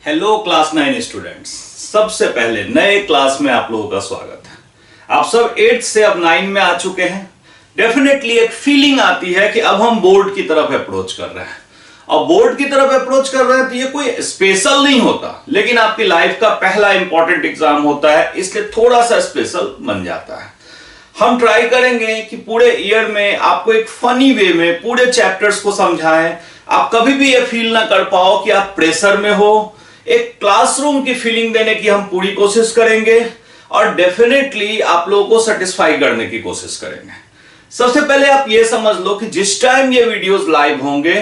Hello class 9 students, सबसे पहले नए क्लास में आप लोगों का स्वागत है। आप सब 8 से अब 9 में आ चुके हैं। डेफिनेटली एक फीलिंग आती है कि अब हम बोर्ड की तरफ अप्रोच कर रहे हैं। और बोर्ड की तरफ अप्रोच कर रहे हैं तो ये कोई स्पेशल नहीं होता, लेकिन आपकी लाइफ का पहला इंपॉर्टेंट एग्जाम होता है, इसलिए थोड़ा सा स्पेशल बन जाता है। हम ट्राई करेंगे कि पूरे ईयर में आपको एक फनी वे में पूरे चैप्टर्स को समझाएं। आप कभी भी ये फील ना कर पाओ कि आप प्रेशर में हो। एक क्लासरूम की फीलिंग देने की हम पूरी कोशिश करेंगे और डेफिनेटली आप लोगों को सेटिस्फाई करने की कोशिश करेंगे। सबसे पहले आप ये समझ लो कि जिस टाइम ये वीडियोस लाइव होंगे,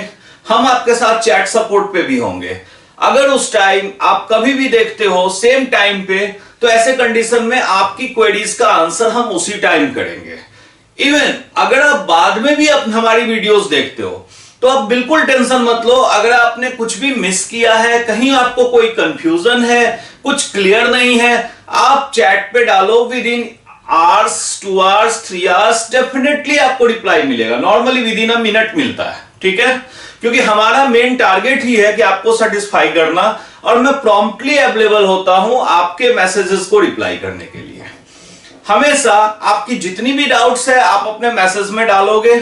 हम आपके साथ चैट सपोर्ट पे भी होंगे। अगर उस टाइम आप कभी भी देखते हो सेम टाइम पे, तो ऐसे कंडीशन में आपकी क्वेरीज का आंसर हम उसी टाइम करेंगे। इवन अगर आप बाद में भी हमारी वीडियोस देखते हो तो आप बिल्कुल टेंशन मत लो। अगर आपने कुछ भी मिस किया है, कहीं आपको कोई कंफ्यूजन है, कुछ क्लियर नहीं है, आप चैट पे डालो। With in hours, 2 hours, 3 hours definitely आपको रिप्लाई मिलेगा। Normally with in a minute मिलता है, ठीक है, क्योंकि हमारा मेन टारगेट ही है कि आपको सेटिस्फाई करना, और मैं प्रॉम्प्टली अवेलेबल होता हूं आपके मैसेजेस को रिप्लाई करने के लिए। हमेशा आपकी जितनी भी डाउट्स है आप अपने मैसेज में डालोगे।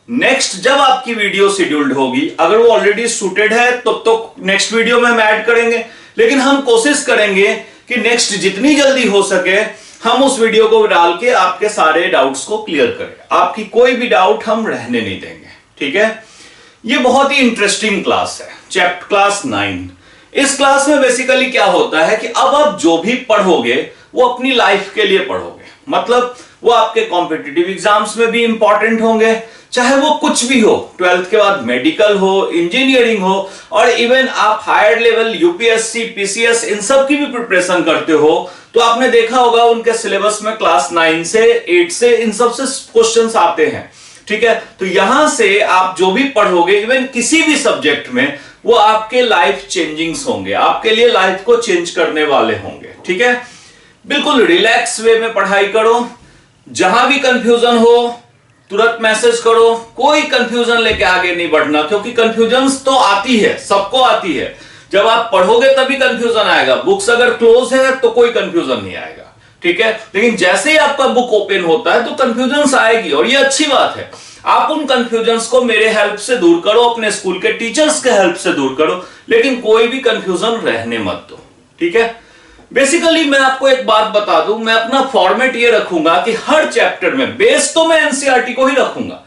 नेक्स्ट जब आपकी वीडियो शेड्यूल्ड होगी, अगर वो ऑलरेडी शूटेड है तो नेक्स्ट वीडियो में हम ऐड करेंगे, लेकिन हम कोशिश करेंगे कि नेक्स्ट जितनी जल्दी हो सके हम उस वीडियो को डाल के आपके सारे डाउट्स को क्लियर करें। आपकी कोई भी डाउट हम रहने नहीं देंगे, ठीक है। ये बहुत ही इंटरेस्टिंग क्लास है, चैप्टर क्लास 9। इस क्लास में बेसिकली क्या होता है कि अब आप जो भी पढ़ोगे वो अपनी लाइफ के लिए पढ़ोगे। मतलब वो आपके कॉम्पिटिटिव एग्जाम्स में भी इंपॉर्टेंट होंगे, चाहे वो कुछ भी हो, 12th के बाद मेडिकल हो, इंजीनियरिंग हो, और इवन आप हायर लेवल यूपीएससी, पीसीएस इन सब की भी प्रिपरेशन करते हो, तो आपने देखा होगा उनके सिलेबस में क्लास 9 से 8 से इन सब से क्वेश्चंस आते हैं, ठीक है। तो यहां से आप जो भी पढ़ोगे इवन किसी भी सब्जेक्ट में, वो आपके लाइफ चेंजिंग्स होंगे, आपके लिए लाइफ को चेंज करने वाले होंगे, ठीक है। बिल्कुल रिलैक्स वे में पढ़ाई करो। जहां भी कंफ्यूजन हो तुरंत मैसेज करो। कोई कंफ्यूजन लेके आगे नहीं बढ़ना, क्योंकि कंफ्यूजन तो आती है, सबको आती है। जब आप पढ़ोगे तभी कंफ्यूजन आएगा। बुक्स अगर क्लोज है तो कोई कंफ्यूजन नहीं आएगा, ठीक है। लेकिन जैसे ही आपका बुक ओपन होता है तो कंफ्यूजन आएगी, और ये अच्छी बात है। आप उन कंफ्यूजन को मेरे हेल्प से दूर करो, अपने स्कूल के टीचर्स के हेल्प से दूर करो, लेकिन कोई भी कंफ्यूजन रहने मत दो, ठीक है। बेसिकली मैं आपको एक बात बता दूं, मैं अपना फॉर्मेट ये रखूंगा कि हर चैप्टर में बेस तो मैं एनसीईआरटी को ही रखूंगा,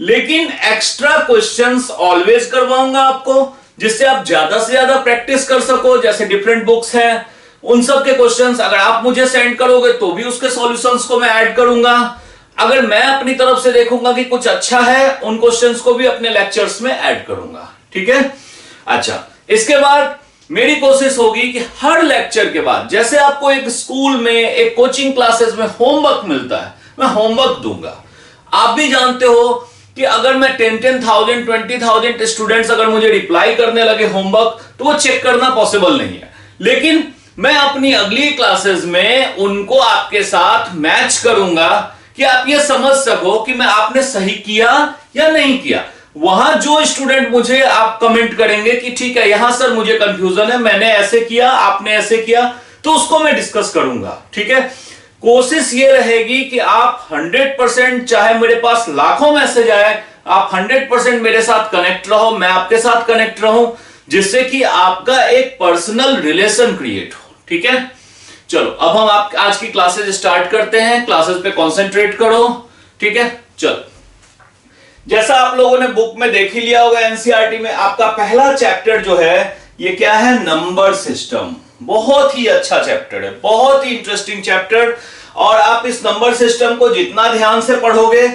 लेकिन एक्स्ट्रा क्वेश्चंस ऑलवेज करवाऊंगा आपको, जिससे आप ज्यादा से ज्यादा प्रैक्टिस कर सको। जैसे डिफरेंट बुक्स हैं, उन सब के क्वेश्चंस अगर आप मुझे सेंड करोगे तो भी उसके सॉल्यूशंस को मैं ऐड करूंगा। अगर मैं अपनी तरफ से देखूंगा कि कुछ अच्छा है, उन क्वेश्चंस को भी अपने लेक्चर्स में ऐड करूंगा, ठीक है। अच्छा, इसके बाद मेरी कोशिश होगी कि हर लेक्चर के बाद, जैसे आपको एक स्कूल में, एक कोचिंग क्लासेस में होमवर्क मिलता है, मैं होमवर्क दूंगा। आप भी जानते हो कि अगर मैं 10,000 20,000 स्टूडेंट्स अगर मुझे रिप्लाई करने लगे होमवर्क, तो वो चेक करना पॉसिबल नहीं है। लेकिन मैं अपनी अगली क्लासेस में उनको आपके साथ मैच करूंगा कि आप ये समझ सको कि मैं आपने सही किया या नहीं किया। वहां जो स्टूडेंट मुझे आप कमेंट करेंगे कि ठीक है यहां सर मुझे कंफ्यूजन है, मैंने ऐसे किया, आपने ऐसे किया, तो उसको मैं डिस्कस करूंगा, ठीक है। कोशिश ये रहेगी कि आप 100%, चाहे मेरे पास लाखों मैसेज आए, आप 100% मेरे साथ कनेक्ट रहो, मैं आपके साथ कनेक्ट रहूं, जिससे कि आपका एक पर्सनल रिलेशन क्रिएट हो, ठीक है। चलो अब हम आप आज की क्लासेस स्टार्ट करते हैं। क्लासेस पे कंसंट्रेट करो, ठीक है। चलो, जैसा आप लोगों ने बुक में देख ही लिया होगा, एनसीईआरटी में आपका पहला चैप्टर जो है, ये क्या है, नंबर सिस्टम। बहुत ही अच्छा चैप्टर है, बहुत ही इंटरेस्टिंग चैप्टर, और आप इस नंबर सिस्टम को जितना ध्यान से पढ़ोगे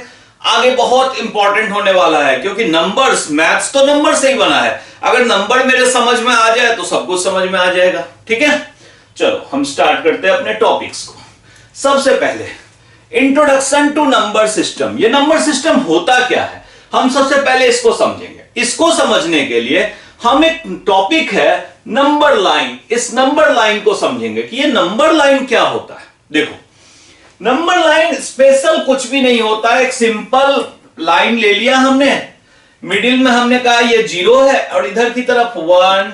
आगे बहुत इंपॉर्टेंट होने वाला है, क्योंकि नंबर्स, मैथ्स तो नंबर से ही बना है। अगर नंबर मेरे समझ में आ जाए तो सब कुछ समझ में आ जाएगा, ठीक है। चलो हम स्टार्ट करते हैं अपने टॉपिक्स को। सबसे पहले इंट्रोडक्शन टू नंबर सिस्टम। ये नंबर सिस्टम होता क्या है, हम सबसे पहले इसको समझेंगे। इसको समझने के लिए हम एक टॉपिक है नंबर लाइन, इस नंबर लाइन को समझेंगे कि ये नंबर लाइन क्या होता है। देखो, नंबर लाइन स्पेशल कुछ भी नहीं होता है। एक सिंपल लाइन ले लिया हमने, मिडिल में हमने कहा ये 0 है, और इधर की तरफ 1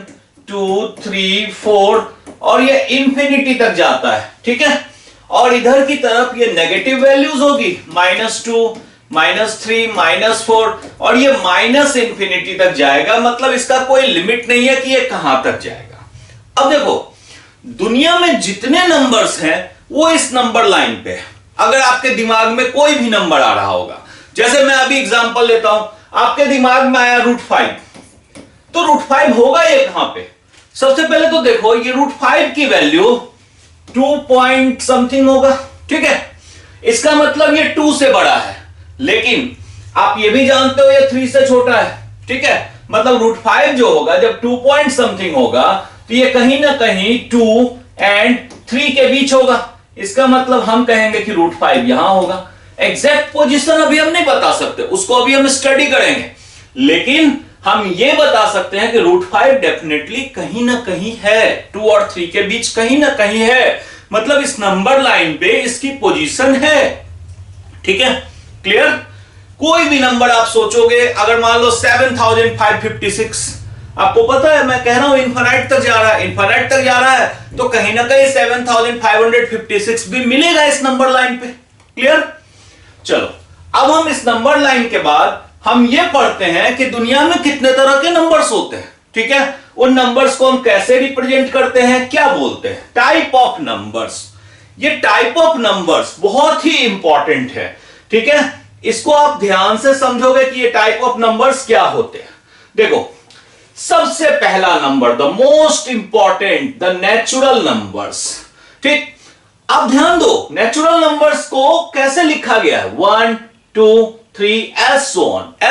2 3 4 और ये इंफिनिटी तक जाता है, ठीक है। और इधर की तरफ ये नेगेटिव वैल्यूज होगी, -2 -3 -4 और ये माइनस इंफिनिटी तक जाएगा। मतलब इसका कोई लिमिट नहीं है कि ये कहां तक जाएगा। अब देखो दुनिया में जितने नंबर्स हैं वो इस नंबर लाइन पे है। अगर आपके दिमाग में कोई भी नंबर आ रहा होगा, जैसे मैं अभी एग्जांपल लेता हूं, आपके दिमाग में आया √5, तो √5 होगा ये कहां पे? सबसे पहले तो देखो ये √5 की वैल्यू 2 पॉइंट समथिंग होगा, ठीक है। इसका मतलब ये 2 से बड़ा है, लेकिन आप ये भी जानते हो ये 3 से छोटा है, ठीक है। मतलब √5 जो होगा जब 2 पॉइंट समथिंग होगा तो ये कहीं ना कहीं 2 और 3 के बीच होगा। इसका मतलब हम कहेंगे कि √5 यहां होगा। एग्जैक्ट पोजीशन अभी हम नहीं बता सकते, उसको अभी हम स्टडी करेंगे, लेकिन हम ये बता सकते हैं कि √5 डेफिनेटली कहीं ना कहीं है, 2 और 3 के बीच कहीं ना कहीं है। मतलब इस नंबर लाइन पे इसकी पोजीशन है, ठीक है। क्लियर? कोई भी नंबर आप सोचोगे, अगर मान लो 7556, आपको पता है मैं कह रहा हूं इन्फिनिट तक जा रहा है, इन्फिनिट तक जा रहा है, तो कहीं ना कहीं 7556 भी मिलेगा इस नंबर लाइन पे। क्लियर? चलो अब हम इस नंबर लाइन के बाद हम ये पढ़ते हैं कि दुनिया में कितने तरह के नंबर्स होते हैं, ठीक है। उन नंबर्स को हम कैसे रिप्रेजेंट करते हैं, क्या बोलते हैं, टाइप ऑफ नंबर्स। ये टाइप ऑफ नंबर्स बहुत ही इंपॉर्टेंट है, ठीक है। इसको आप ध्यान से समझोगे कि ये टाइप ऑफ नंबर्स क्या होते हैं। देखो सबसे पहला number, the most important, the natural numbers, ठीक। अब ध्यान दो नेचुरल नंबर्स को कैसे लिखा गया है, 1 2 3 एज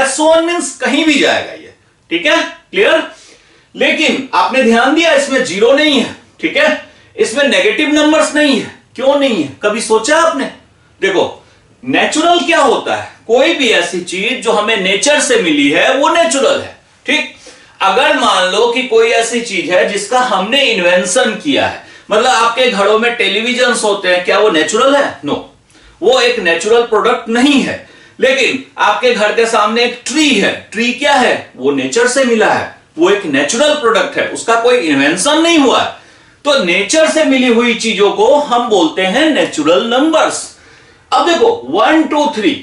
सो ऑन मींस कहीं भी जाएगा ये, ठीक है। क्लियर? लेकिन आपने ध्यान दिया इसमें 0 नहीं है, ठीक है। इसमें नेगेटिव नंबर्स नहीं है। क्यों नहीं है, कभी सोचा आपने? देखो नेचुरल क्या होता है, कोई भी ऐसी चीज जो हमें नेचर से मिली है वो नेचुरल है, ठीक। अगर मान लो कि कोई ऐसी चीज है जिसका हमने इन्वेंशन किया है, मतलब आपके घरों में टेलीविजन होते हैं, क्या वो नेचुरल है? नो, वो एक नेचुरल प्रोडक्ट नहीं है। लेकिन आपके घर के सामने एक ट्री है, ट्री क्या है, वो नेचर से मिला है, वो एक नेचुरल प्रोडक्ट है, उसका कोई इन्वेंशन नहीं हुआ है। तो नेचर से मिली हुई चीजों को हम बोलते हैं नेचुरल नंबर्स। अब देखो 1 2 3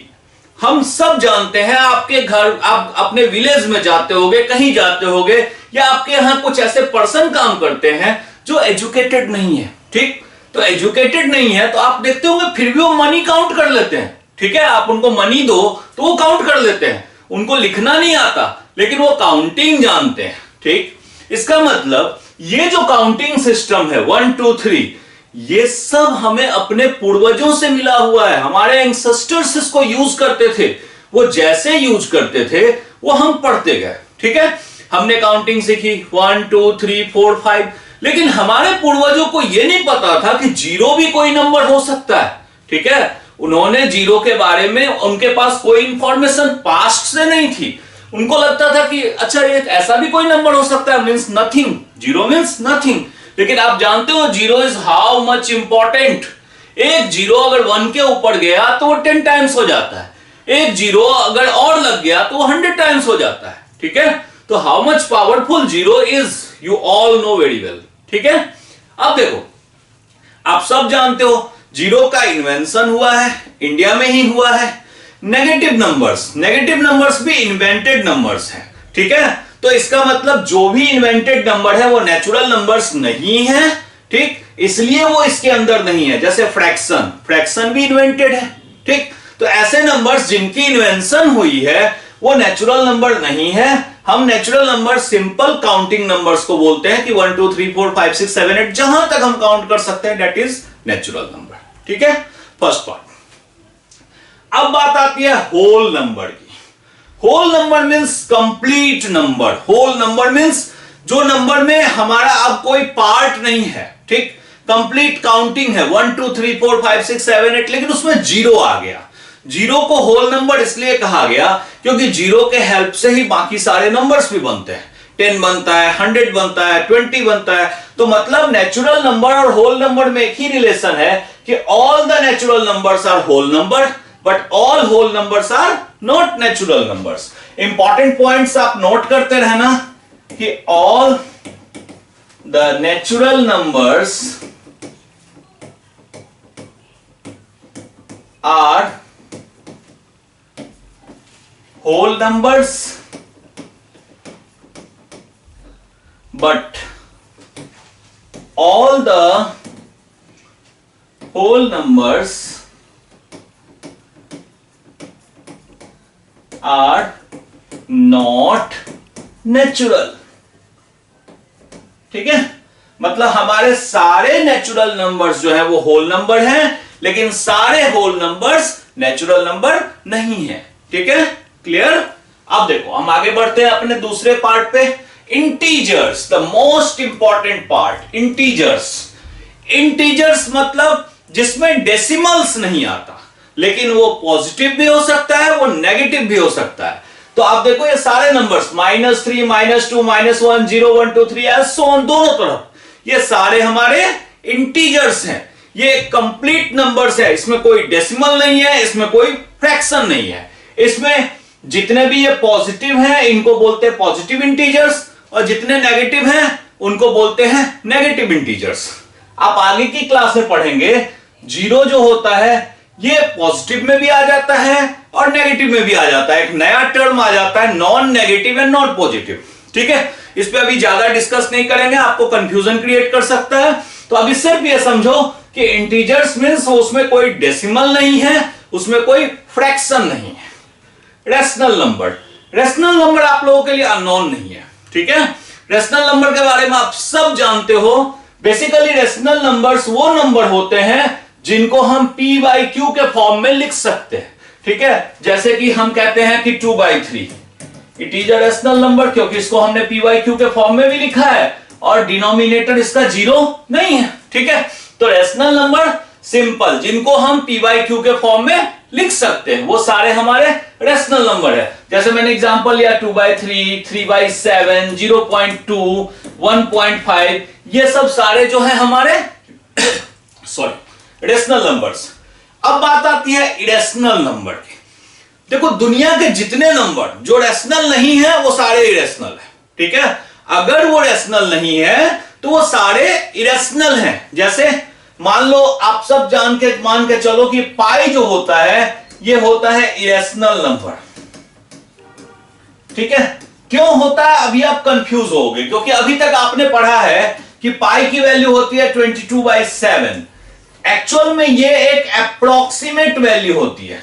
हम सब जानते हैं। आपके घर, आप अपने विलेज में जाते होगे, कहीं जाते होगे, या आपके यहां कुछ ऐसे पर्सन काम करते हैं जो एजुकेटेड नहीं है, ठीक। तो एजुकेटेड नहीं है तो आप देखते होंगे फिर भी वो मनी काउंट कर लेते हैं, ठीक है। आप उनको मनी दो तो वो काउंट कर लेते हैं, उनको लिखना नहीं आता लेकिन वो काउंटिंग जानते हैं, ठीक। इसका मतलब ये जो काउंटिंग सिस्टम है 1 2 3, ये सब हमें अपने पूर्वजों से मिला हुआ है। हमारे एंसेस्टर्स इसको यूज करते थे, वो जैसे यूज करते थे वो हम पढ़ते गए, ठीक है। हमने काउंटिंग सीखी 1 2 3 4 5, लेकिन हमारे पूर्वजों को यह नहीं पता था कि 0 भी कोई नंबर हो सकता है, ठीक है। उन्होंने 0 के बारे में, उनके पास कोई इंफॉर्मेशन पास्ट से नहीं थी। उनको लगता था कि अच्छा ये ऐसा भी कोई नंबर हो सकता है, मींस नथिंग, 0 मींस नथिंग। लेकिन आप जानते हो 0 इज हाउ मच इंपॉर्टेंट। एक 0 अगर 1 के ऊपर गया तो वो 10 टाइम्स हो जाता है, एक 0 अगर और लग गया तो वो 100 टाइम्स हो जाता है, ठीक है। तो how much powerful 0 is, you all know very well, ठीक है। अब देखो आप सब जानते हो 0 का इन्वेंशन हुआ है, इंडिया में ही हुआ है। नेगेटिव नंबर्स भी इन्वेंटेड नंबर्स हैं, ठीक है। तो इसका मतलब जो भी इन्वेंटेड नंबर है वो नेचुरल नंबर्स नहीं है, ठीक, इसलिए वो इसके अंदर नहीं है। जैसे फ्रैक्शन भी इन्वेंटेड है, ठीक। तो ऐसे नंबर्स जिनकी इन्वेंशन हुई है वो नेचुरल नंबर नहीं है। हम natural number simple counting numbers को बोलते हैं कि 1 2 3 4 5 6 7 8 जहां तक हम काउंट कर सकते हैं दैट इज नेचुरल नंबर, ठीक है। First part. अब बात आती है होल नंबर की। Whole number means complete number. Whole number means जो नंबर में हमारा अब कोई पार्ट नहीं है, ठीक। कंप्लीट काउंटिंग है 1 2 3 4 5 6 7 8, लेकिन उसमें 0 आ गया। 0 को होल नंबर इसलिए कहा गया क्योंकि 0 के हेल्प से ही बाकी सारे नंबर्स भी बनते हैं। 10 बनता है, 100 बनता है, 20 बनता है। तो मतलब नेचुरल नंबर और होल नंबर में एक ही रिलेशन है कि all the natural numbers are whole number but all whole numbers are not natural numbers. Important points आप नोट करते रहना कि all the natural numbers are whole numbers, but all the whole numbers are not natural. ठीक है, मतलब हमारे सारे natural numbers जो है वो होल नंबर हैं, लेकिन सारे होल नंबर्स नेचुरल नंबर नहीं है. ठीक है, क्लियर. अब देखो हम आगे बढ़ते हैं अपने दूसरे पार्ट पे. Integers, the most important part. Integers मतलब जिसमें डेसिमल्स नहीं आता, लेकिन वो पॉजिटिव भी हो सकता है, वो नेगेटिव भी हो सकता है. तो आप देखो ये सारे नंबर्स -3, -2, -1, 0, 1, 2, 3 एंड सो ऑन, दोनों तरफ ये सारे हमारे इंटीजर्स हैं. ये कंप्लीट नंबर्स है, इसमें कोई डेसिमल नहीं है, इसमें कोई फ्रैक्शन नहीं है. इसमें जितने भी ये पॉजिटिव हैं इनको बोलते हैं पॉजिटिव इंटीजर्स, और जितने नेगेटिव हैं उनको बोलते हैं नेगेटिव इंटीजर्स. आप आगे की क्लास में पढ़ेंगे, जीरो जो होता है ये पॉजिटिव में भी आ जाता है और नेगेटिव में भी आ जाता है. एक नया टर्म आ जाता है, non negative and not positive. ठीक है, इस पे अभी ज्यादा डिस्कस नहीं करेंगे, आपको कंफ्यूजन क्रिएट कर सकता है. तो अभी सिर्फ ये समझो कि इंटीजर्स मींस उसमें कोई डेसिमल नहीं है, उसमें कोई फ्रैक्शन नहीं है. रेशनल नंबर आप लोगों के लिए अननोन नहीं है. ठीक है, रेशनल नंबर के बारे में आप सब जानते हो. बेसिकली रेशनल नंबर्स वो नंबर होते हैं जिनको हम p/q के फॉर्म में लिख सकते हैं. ठीक है, जैसे कि हम कहते हैं कि 2/3 it is a rational number, क्योंकि इसको हमने p/q के फॉर्म में भी लिखा है और डिनोमिनेटर इसका 0 नहीं है. ठीक है, तो रेशनल नंबर सिंपल जिनको हम p/q के फॉर्म में लिख सकते हैं वो सारे हमारे रेशनल नंबर है. जैसे मैंने एग्जांपल लिया 2/3, 3/7, 0.2, 1.5, ये सब सारे जो है हमारे रेशनल नंबर्स. अब बात आती है इरेशनल नंबर की. देखो दुनिया के जितने नंबर जो रेशनल नहीं है वो सारे इरेशनल है. ठीक है, अगर वो रेशनल नहीं है तो वो सारे इरेशनल हैं. जैसे मान लो आप सब मान के चलो कि पाई जो होता है ये होता है इरेशनल नंबर. ठीक है, क्यों होता है अभी आप कंफ्यूज होगे, क्योंकि अभी तक आपने पढ़ा है कि पाई की वैल्यू होती है 22/7. एक्चुअल में ये एक अप्रोक्सीमेट वैल्यू होती है,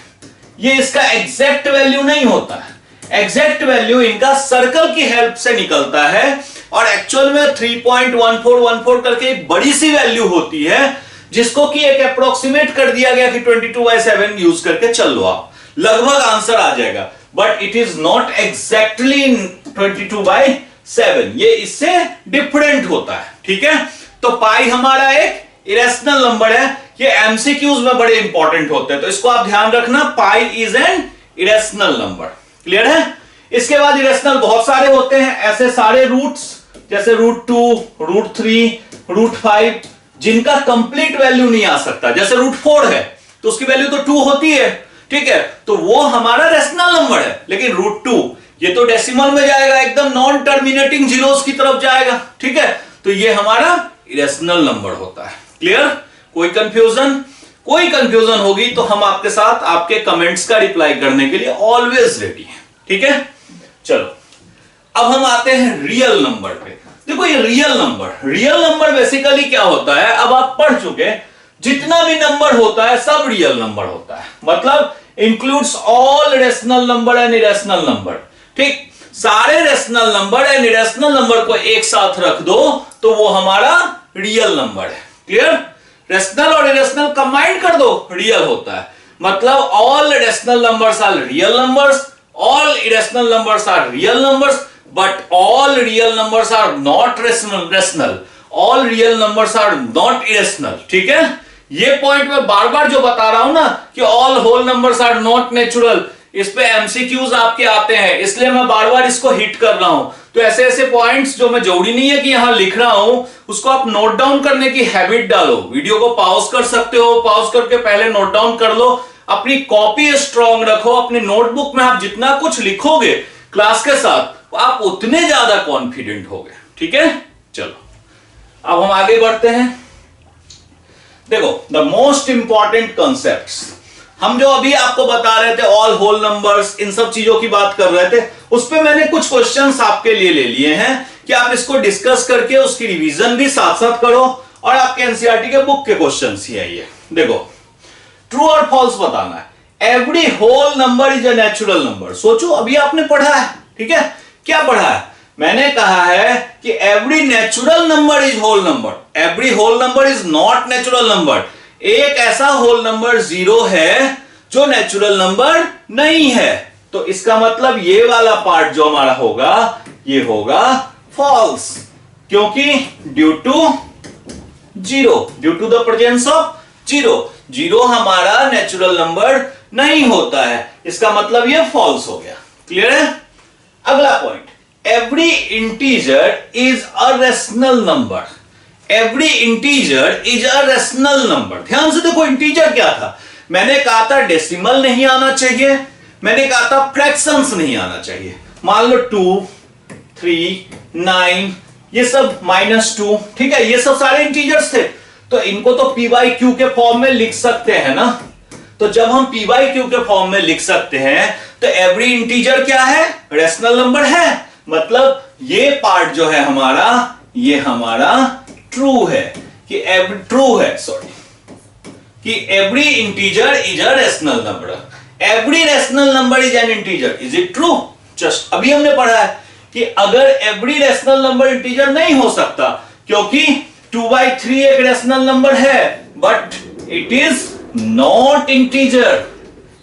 ये इसका एग्जैक्ट वैल्यू नहीं होता है. एग्जैक्ट वैल्यू इनका सर्कल की हेल्प से निकलता है और एक्चुअल में 3.1414 करके एक बड़ी सी वैल्यू होती है जिसको कि एक अप्रोक्सीमेट कर दिया गया कि 22/7 यूज करके चल लो, आप लगभग आंसर आ जाएगा. But it is not exactly 22/7, ये इससे डिफरेंट होता है. ठीक है, तो पाई हमारा एक इरेशनल नंबर है. ये एमसीक्यूज में बड़े इंपॉर्टेंट होते हैं, तो इसको आप ध्यान रखना, pi is an irrational number. Clear है. इसके बाद इरेशनल बहुत सारे होते हैं, ऐसे सारे रूट्स जैसे √2, √3, √5 जिनका कंप्लीट वैल्यू नहीं आ सकता. जैसे √4 है तो उसकी वैल्यू तो 2 होती है. ठीक है, तो वो हमारा रेशनल नंबर है. लेकिन √2 ये तो डेसिमल में जाएगा, एकदम नॉन टर्मिनेटिंग जीरोस की तरफ जाएगा. ठीक है, तो ये हमारा इरेशनल नंबर होता है. क्लियर. कोई कंफ्यूजन होगी तो हम आपके साथ आपके कमेंट्स का रिप्लाई करने के लिए ऑलवेज रेडी हैं. ठीक है, चलो अब हम आते हैं रियल नंबर पे. देखो ये रियल नंबर बेसिकली क्या होता है, अब आप पढ़ चुके, जितना भी नंबर होता है सब रियल नंबर होता है. मतलब includes all rational number and irrational number. ठीक, सारे rational number and irrational number को एक साथ रख दो तो वो हमारा रियल नंबर है. क्लियर. रेशनल और इरेशनल कंबाइन कर दो, रियल होता है. मतलब all rational numbers are real numbers, all irrational numbers are real numbers, but all real numbers are not rational, all real numbers are not irrational. ठीक है, ये पॉइंट मैं बार बार जो बता रहा हूं ना कि all whole numbers are not natural, इस पे एमसीक्यूज आपके आते हैं, इसलिए मैं बार बार इसको हिट कर रहा हूं. तो ऐसे ऐसे पॉइंट्स जो मैं जरूरी नहीं है कि यहां लिख रहा हूं, उसको आप नोट डाउन करने की हैबिट डालो. वीडियो को पॉज कर सकते हो, पॉज करके पहले नोट डाउन कर लो. अपनी कॉपी स्ट्रांग रखो, अपनी नोटबुक में आप जितना कुछ लिखोगे क्लास के साथ आप उतने ज्यादा कॉन्फिडेंट होगे. ठीक है, चलो अब हम आगे बढ़ते हैं। देखो द मोस्ट इंपॉर्टेंट कॉन्सेप्ट्स, हम जो अभी आपको बता रहे थे ऑल होल नंबर्स, इन सब चीजों की बात कर रहे थे, उस पे मैंने कुछ क्वेश्चंस आपके लिए ले लिए हैं कि आप इसको डिस्कस करके उसकी रिवीजन भी साथ साथ करो और आपके एनसीईआरटी के बुक के क्वेश्चंस ही आइए। देखो ट्रू और फॉल्स बताना है। Every whole number is a natural number. सोचो अभी आपने पढ़ा है, ठीक है, क्या पढ़ा है? मैंने कहा है कि every natural number is whole number, every whole number is not natural number. एक ऐसा होल नंबर जीरो है जो नेचुरल नंबर नहीं है, तो इसका मतलब ये वाला पार्ट जो हमारा होगा ये होगा फॉल्स, क्योंकि due to zero, due to the presence of zero, zero हमारा नेचुरल नंबर नहीं होता है, इसका मतलब ये फॉल्स हो गया। क्लियर है? अगला point, every integer is a rational number. Every integer is a rational number. ध्यान से देखो इंटीजर क्या था, मैंने कहा था डेसिमल नहीं आना चाहिए, मैंने कहा था फ्रैक्शंस नहीं आना चाहिए। मान लो 2, 3, 9, ये सब -2, ठीक है, ये सब सारे इंटीजर्स थे, तो इनको तो p बाई क्यू के फॉर्म में लिख सकते हैं ना। तो जब हम p बाई क्यू के फॉर्म में लिख सकते हैं तो एवरी इंटीजर क्या है? रेशनल नंबर है, मतलब ये पार्ट जो है हमारा, ये हमारा ट्रू है कि ट्रू है, सॉरी, कि every integer is a rational number. Every rational number is N integer. Is it true? Just अभी हमने पढ़ा है कि अगर एवरी रेशनल नंबर इंटीजर नहीं हो सकता, क्योंकि 2/3 एक रेशनल नंबर है but it is not integer.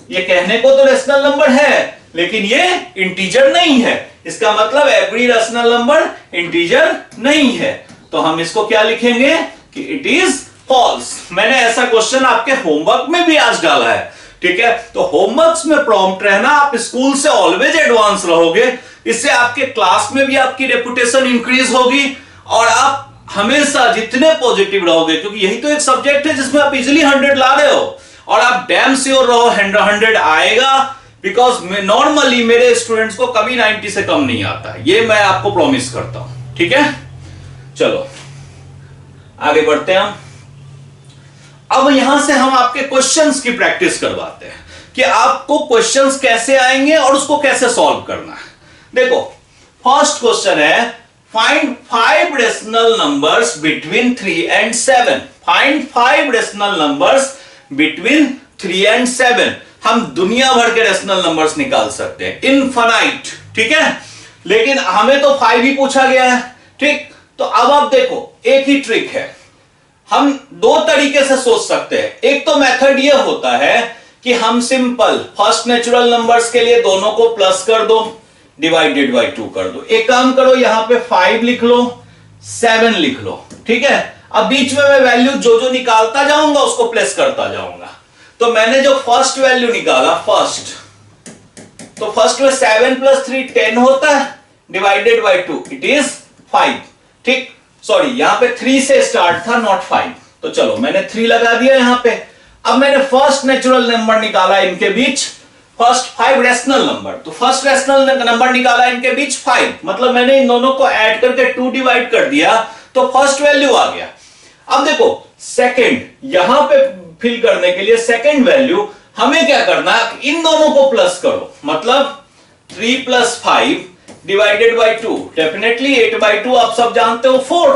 ये कहने को तो रेशनल नंबर है लेकिन ये इंटीजर नहीं है, इसका मतलब एवरी रेशनल नंबर इंटीजर नहीं है, तो हम इसको क्या लिखेंगे कि इट इज फॉल्स। मैंने ऐसा क्वेश्चन आपके होमवर्क में भी आज डाला है, ठीक है, तो होमवर्क्स में प्रॉम्प्ट रहना, आप स्कूल से ऑलवेज एडवांस रहोगे, इससे आपके क्लास में भी आपकी रेपुटेशन इंक्रीज होगी और आप हमेशा जितने पॉजिटिव रहोगे, क्योंकि यही तो एक सब्जेक्ट है जिसमें आप इजीली 100 ला रहे हो, और आप डैम श्योर रहो 100 आएगा, बिकॉज नॉर्मली मेरे स्टूडेंट्स को कभी 90 से कम नहीं आता है, ये मैं आपको प्रॉमिस करता हूं, ठीक है। चलो आगे बढ़ते हैं हम। अब यहां से हम आपके क्वेश्चंस की प्रैक्टिस करवाते हैं कि आपको क्वेश्चंस कैसे आएंगे और उसको कैसे सॉल्व करना है। देखो फर्स्ट क्वेश्चन है, find 5 rational numbers between 3 and 7। Find 5 rational numbers between 3 and 7। हम दुनिया भर के रेशनल नंबर्स निकाल सकते हैं, इनफाइनाइट, ठीक है, लेकिन हमें तो 5 ही पूछा गया है, ठीक। तो अब आप देखो एक ही ट्रिक है, हम दो तरीके से सोच सकते हैं। एक तो मेथड ये होता है कि हम सिंपल फर्स्ट नेचुरल नंबर्स के लिए दोनों को प्लस कर दो, डिवाइडेड बाय 2 कर दो। एक काम करो यहां पे 5 लिख लो, 7 लिख लो, ठीक है। अब बीच में मैं वैल्यू जो जो निकालता जाऊंगा उसको प्लस करता जाऊंगा। तो मैंने जो फर्स्ट वैल्यू निकाला, तो फर्स्ट में 7 + 3 10 होता है, डिवाइडेड बाय 2 इट इज 5, ठीक। सॉरी यहां पे 3 से स्टार्ट था, नॉट 5, तो चलो मैंने 3 लगा दिया यहां पे। अब मैंने फर्स्ट नेचुरल नंबर निकाला इनके बीच, फर्स्ट 5 रेशनल नंबर, तो फर्स्ट रेशनल नंबर निकाला इनके बीच 5, मतलब मैंने इन दोनों को ऐड करके 2 डिवाइड कर दिया तो फर्स्ट वैल्यू आ गया। अब देखो सेकंड, यहां पे फिल करने के लिए सेकंड वैल्यू हमें क्या करना है, इन दोनों को प्लस करो, मतलब 3 + 5 डिवाइडेड बाय 2, डेफिनेटली 8/2 आप सब जानते हो 4,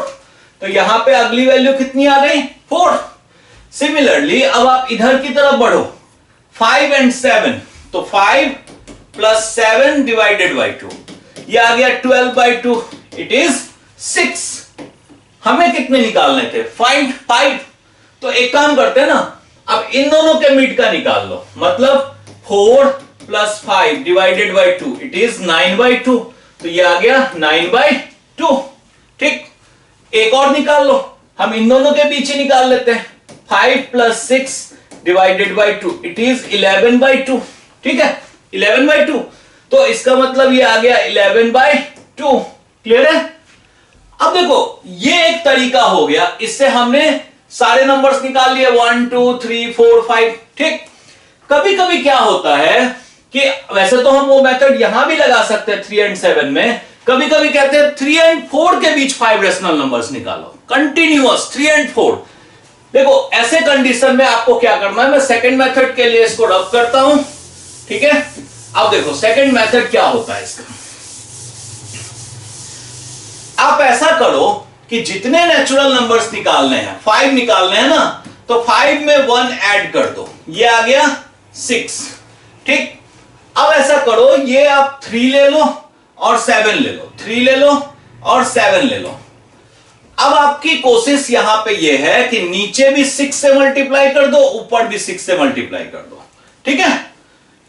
तो यहां पे अगली वैल्यू कितनी आ गई, 4। सिमिलरली अब आप इधर की तरफ बढ़ो, 5 and 7, तो 5 + 7 डिवाइडेड बाय 2, ये आ गया 12/2, इट इज 6। हमें कितने निकालने थे, फाइंड 5। तो एक काम करते हैं ना, अब इन दोनों के मिड का निकाल लो, मतलब 4 + 5 डिवाइडेड बाय 2 इट इज 9/2, तो ये आ गया 9/2, ठीक। एक और निकाल लो, हम इन दोनों के बीच ही निकाल लेते हैं, 5 + 6 डिवाइडेड बाय 2 इट इज 11/2, ठीक है, 11/2, तो इसका मतलब ये आ गया 11/2। क्लियर है? अब देखो ये एक तरीका हो गया, इससे हमने सारे नंबर्स निकाल लिए, 1 2 3 4 5, ठीक। कभी कभी क्या होता है कि वैसे तो हम वो मेथड यहां भी लगा सकते हैं 3 and 7 में, कभी कभी कहते हैं 3 and 4 के बीच 5 रेशनल नंबर्स निकालो, कंटिन्यूअस 3 and 4। देखो ऐसे कंडीशन में आपको क्या करना है, मैं सेकंड मेथड के लिए इसको रब करता हूं, ठीक है। अब देखो सेकंड मेथड क्या होता है इसका, आप ऐसा करो कि जितने नेचुरल नंबर्स निकालने हैं, 5 निकालने हैं ना, तो 5 में 1 ऐड कर दो, ये आ गया 6, ठीक। अब ऐसा करो, ये आप 3 ले लो और 7 ले लो, 3 ले लो और 7 ले लो। अब आपकी कोशिश यहां पे ये है कि नीचे भी 6 से मल्टीप्लाई कर दो, ऊपर भी 6 से मल्टीप्लाई कर दो, ठीक है।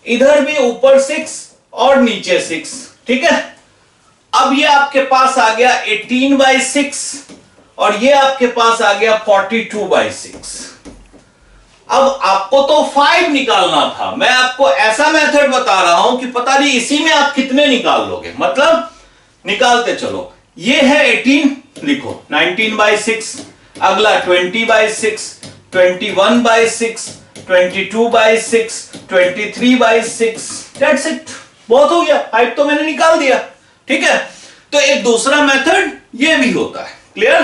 इधर भी ऊपर 6 और नीचे 6, ठीक है। अब ये आपके पास आ गया 18/6 और ये आपके पास आ गया 42/6। अब आपको तो 5 निकालना था, मैं आपको ऐसा मेथड बता रहा हूं कि पता नहीं इसी में आप कितने निकाल लोगे, मतलब निकालते चलो। ये है 18, लिखो 19/6, अगला 20/6, 21/6, 22/6, 23/6, दैट्स इट, बहुत हो गया, 5 तो मैंने निकाल दिया, ठीक है। तो एक दूसरा मेथड ये भी होता है, क्लियर,